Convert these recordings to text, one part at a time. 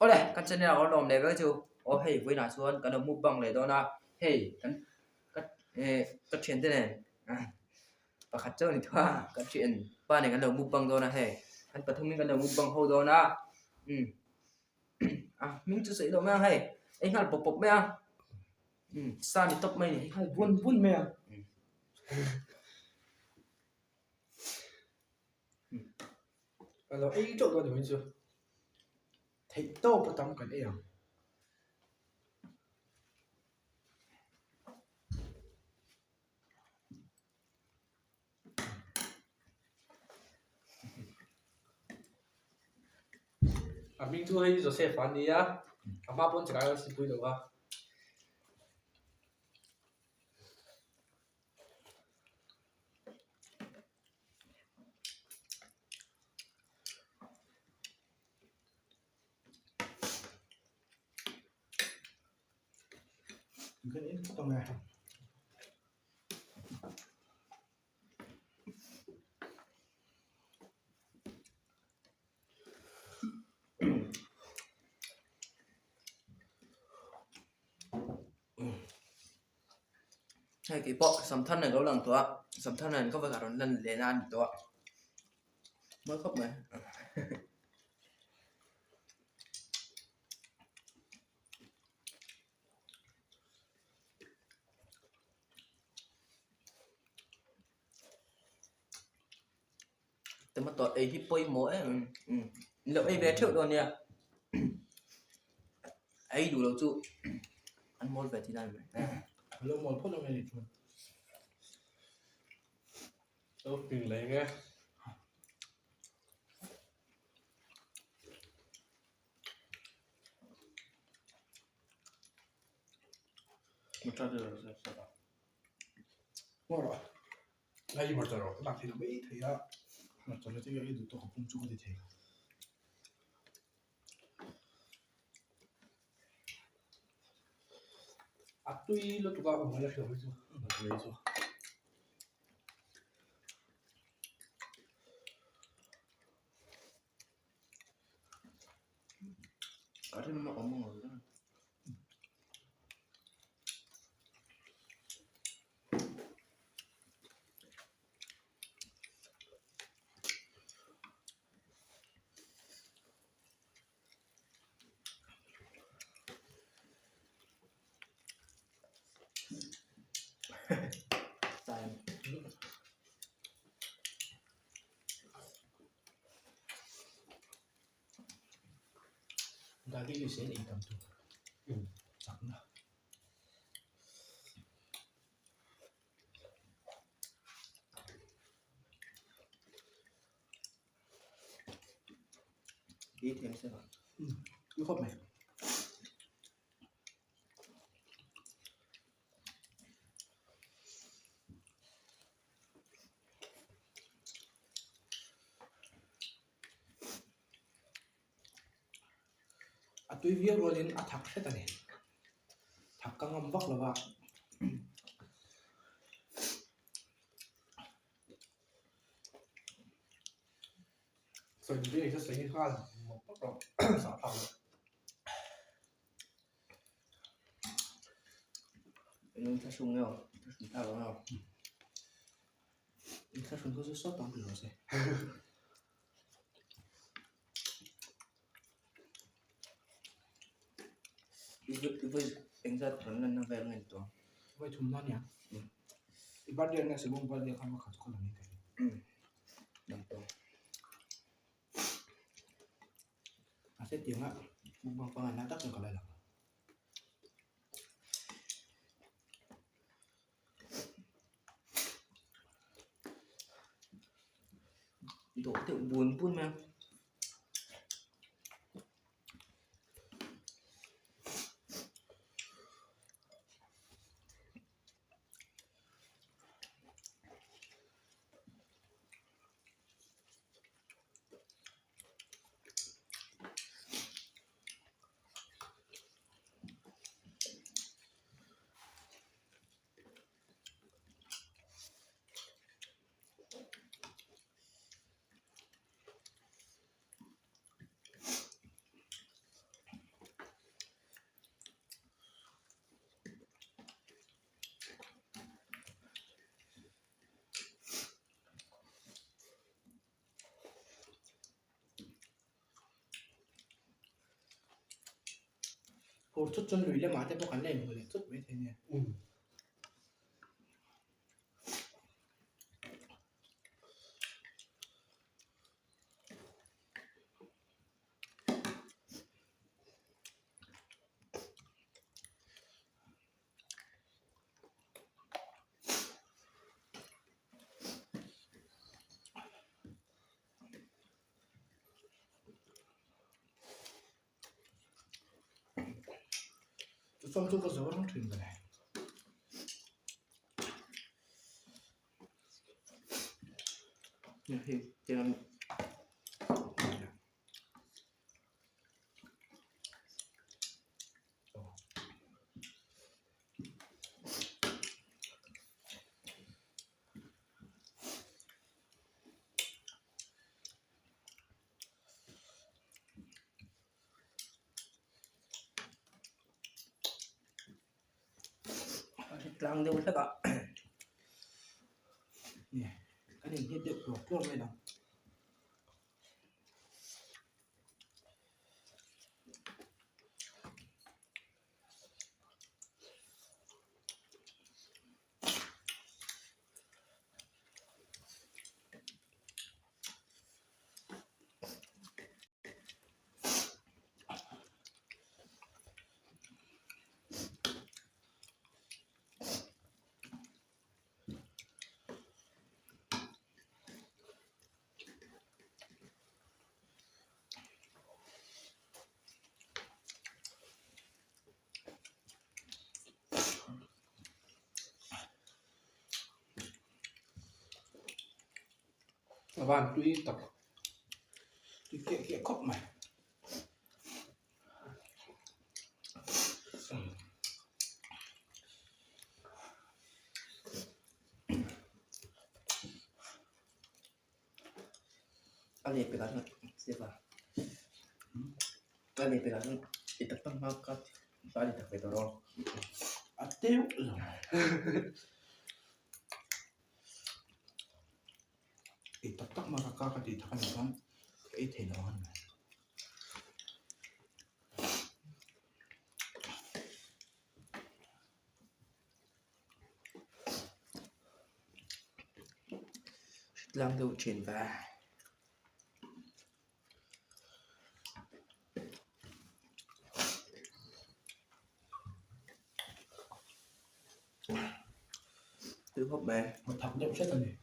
Ole, kan chen na on le ga chu. O hey, với na chuan kan mu bang le do na. Hey, kan ka thian te ne. Pa khat chaw ni thwa ka thian pa ne kan mu bang do na hey. Kan pathum min kan mu bang ho do na. Mình chưa thấy đâu mà hey. Anh hal pop pop mẹ. Sa ni top mai ni. Hal bun bun mẹ. Alors, ấy chỗ đó thì mình chưa thấy to bắt tắm cái này à? Mình thua hay rồi sẽ phán đi á. Ba bốn chục cái xịt bụi được không? Cái này tao nghe. Hay cái bộ sắm thân này có lầnตัวsắm thân này có phải cả lần lên ănตัวmới khóc màyแต่มาตัวไอ้ที่ป่วยหมอแล้วไอ้เวทเท่าตัวเนี่ยไอ้ดูเราจู่อันมอลไปที่นั่นไหม Lâu mòn phốt là mày lịch luôn. Đâu mình lấy nghe. Một trăm rồi sao đó. Ngon rồi. Ngay một trăm rồi, các bạn thấy nó mấy thấy á. Một trăm là cái gì tôi không chung thì thấy. tuy lo tụi con mới là hiểu chứ, rồi rồi. Ở đây nó ổn rồi đó. Đã cái sẽ đi cầm tu, chẳng nào. Đi thêm xem nào. Cứ khóc mày. Tuy viết rồi đến thắc hết rồi này, thắc căng ngâm vắt là vậy. Rồi cái này sẽ như thế là một bắt đầu xả phòng. Anh ta sung nhau, chúng ta có nào? Ta sung có rất sốt tao được rồi. Với anh ra vẫn là năm về ngày đó. Vậy chúng nó nhỉ? Ibarat dia nggak sebelum pada dia kamu kasih kolam ini. Betul. Asyik dia nggak mau pengen tak kalau lah. Itu tự buồn pun mà. ổ chút chân lùi lên mà thế bóc cắn lên rồi chút với thế này xong chút có dấu nó thuyền cái này thì làm lang đâu tất cả nè cái này hiện được của thuốc này đâu các bạn tuy tập tuy kia khóc mày anh ấy pegang siapa anh ấy pegang itu tang makat tadi tak betul ateu tập tắc mà các cái thì thằng này cái thể nó hơn lang đâu chuyển về từ hộp bè một thằng nhậu chết rồi này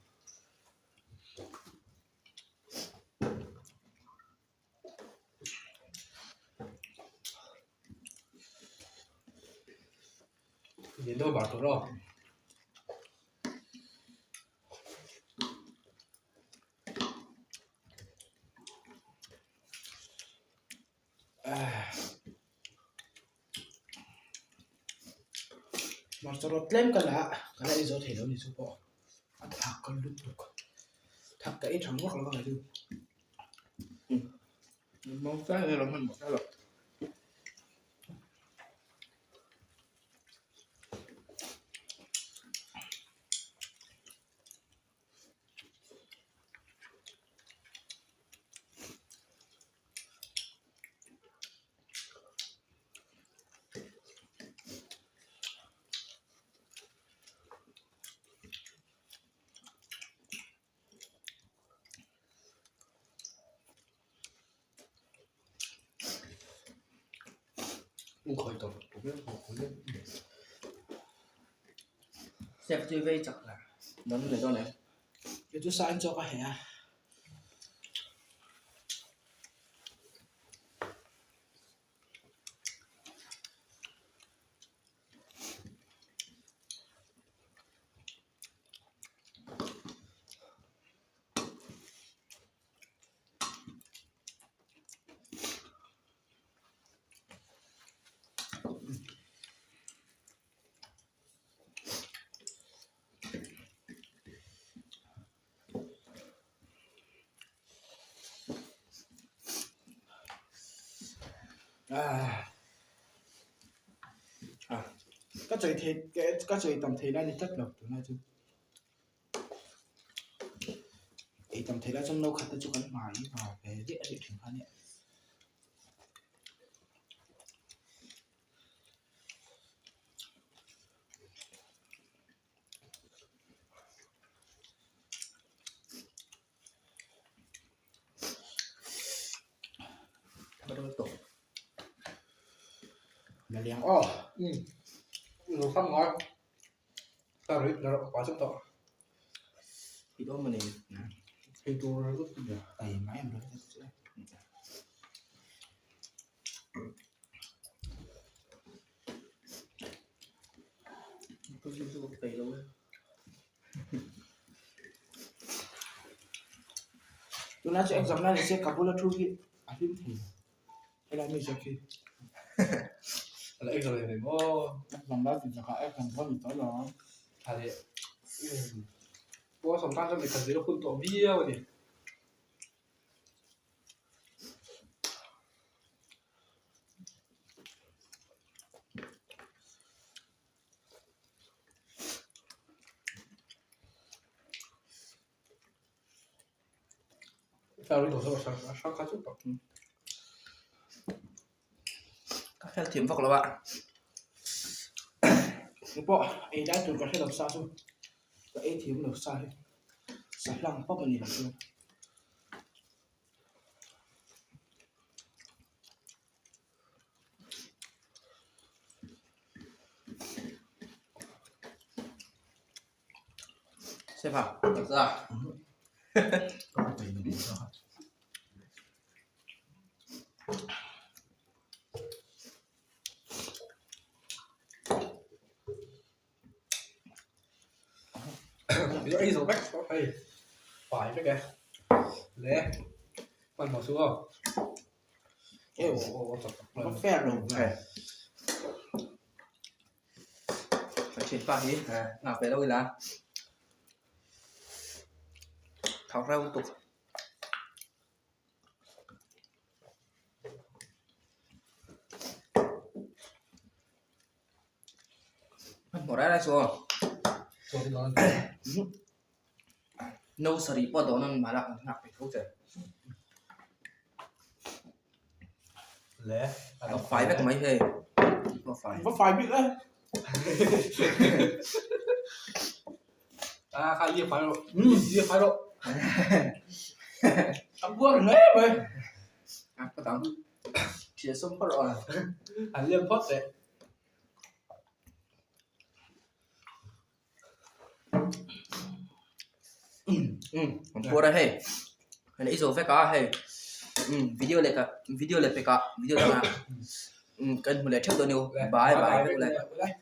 nhìn đâu bảo tôi rồi mà sau đó lem cái là đi rồi thì nó đi xuống bỏ ăn thạc con lúc tục thạc cái thằng ngốc là cái gì mong sao rồi làm một sao rồi không khỏi tập tôi biết không biết xem chơi vây chặt là đón người con này cái chú sai cho cái hè các chơi thì các chơi tầm thế này thì chất độc từ này chứ thì tầm thế là trong lâu khát cho cắn mái vào cái địa địa trường khá nhẹ mẹ liền đồ không ngon sao đấy là quá sức tỏ thì đó mình cái đồ rất là tay máy em rồi tôi dùng tôi tùy luôn tôi nói cho anh rằng là sẽ cặp với là true kia à phim thì hay là mình sẽ khi là anh rồi này có rằng đó thì sẽ có em có mình tới đó à thế có sòng tan cho mình cần gì nó khuôn tổ video thì sao đi đổ sao sao cá chút các theo thiểm vọc là bạn cái bộ ấy đã từ có thể làm sao thôi cái ấy thiếu được sai sai lăng bóc mình làm sao xem hả được ra có thể mình sao ví dụ ấy rồi bách có thể phải cái kìa lẽ còn bỏ xuống không nó phe rồi phải chuyển pha đi nào phải đâu là tháo ra tục bỏ ra đây xuống rồi thì nó nấu sari bỏ đó nó mà là nạp phải thấu trời lẽ nó phải biết mấy hề có phải biết đấy à khai gì phải rồi gì phải rồi ăn quân đấy mày có tao chia sông phát rồi ăn liêm phốt đấy còn cua đây hey này rồi phải có hey video này phải có video đó là cần một lẽ trước tôi nêu bye bye